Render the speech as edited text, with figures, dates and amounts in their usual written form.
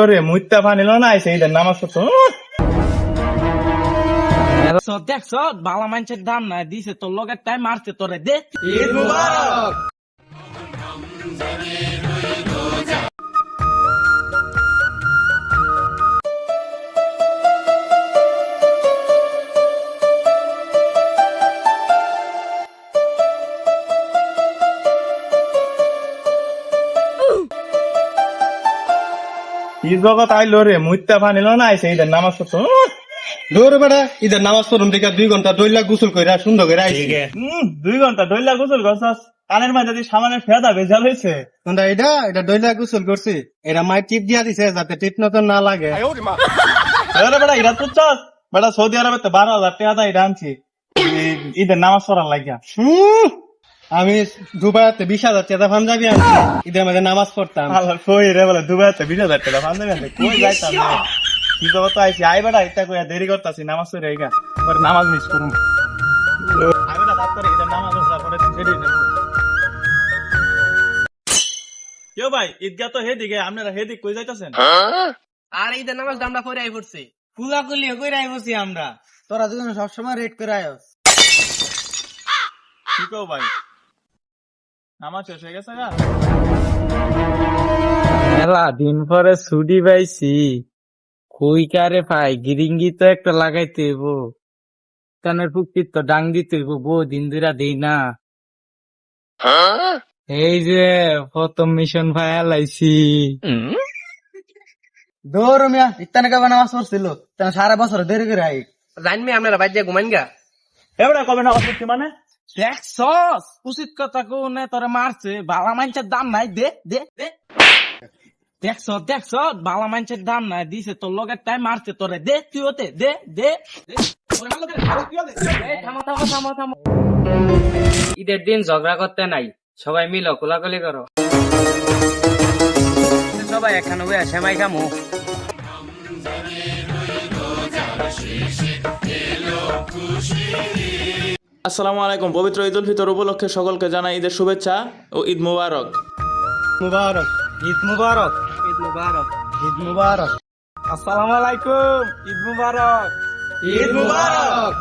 তোরে মুইত্তা ফানিল না আইছে ঈদের নামাজ পড়তো দেখছ বালা মানুষের দাম নাই দিছে তোর লগের টাইম মারছে তোরে দে ঈদ মুবারক। ঈদ জগৎ আইলো রে মুইত্তা ফানিল না আইছে ঈদের নামাজ পড়তো দৌড় বেড়া ঈদের নামাজ পড়ুন দেখে 2 ঘন্টা দইলা গোসল কইরা সুন্দর করে আইছি 2 ঘন্টা দইলা গোসল করছস কানের মাঝে যদি সামান্য ফেদা ভেজাল হয়েছে তোমরা এটা দইলা গোসল করছি এটা মাই টিপ দিয়া দিছে যাতে টিপ নতুন না লাগে বেটা এটা তো চাস বেটা সৌদি আরবে তো 12,000 টাকা দেয় এটা আনছি ঈদের নামাজ পড়ার লাগিয়া আমি দুবাইতে 20,000 টাকা পাঞ্জাবি আনছি ঈদের মধ্যে নামাজ পড়তাম আল্লাহ কই রে বলে দুবাইতে 20,000 টাকা পাঞ্জাবি আনছে কই যাইতাম না কি জগৎ আইছি আই বেটা এটা কইয়া দেরি করতাছি নামাজ পড়ে আইগা পরে নামাজ মিস করুম আই বেটা ডাক্তার ঈদের নামাজ পড়ে ছেড়ে দেব কেউ ভাই ঈদগাহ তো হেদিকে আপনারা হেদিক কই যাইতাছেন আর ঈদের নামাজ আমরা পড়ে আই পড়ছি পুলা করলি কই রাই বসি আমরা তোরা দুজন সবসময় রেড করে আয়স কি কও ভাই নামাজ শেষ হয়ে গেছে গা মেলা দিন পরে ছুটি পাইছি কই কারে পাই গিরিঙ্গি তো একটা লাগাইতে হইব কানের ফুকির তো ডাং দিতে হইব বহু দিন ধরে দেই না এই যে প্রথম মিশন ভাই লাইছি দৌড় মিয়া ইত্তানে কাবা নামাজ পড়ছিল তাহলে সারা বছর দেরি করে আই জানবি আপনারা বাজ্যা ঘুমান গা এবারে কবে নামাজ পড়ছি মানে দেখছস উচিত কথা কোনে তোরে মারছে বালা মানুষের দাম নাই দে দে দে দেখছ বালা মানুষের দাম নাই দিছে তোর লগের টাইম মারছে তোরে দে তুই ওতে দে দে দে। থামো থামো থামো থামো ঈদের দিন ঝগড়া করতে নাই সবাই মিলো কোলাকুলি করো সবাই এখানে বইয়া সেমাই খামো আসসালামু আলাইকুম। পবিত্র ঈদ উল ফিতর উপলক্ষে সকলকে জানাই ঈদের শুভেচ্ছা ও ঈদ মুবারক। মুবারক ঈদ মুবারক ঈদ মুবারক ঈদ মুবারক আসসালামু আলাইকুম ঈদ মুবারক ঈদ মুবারক।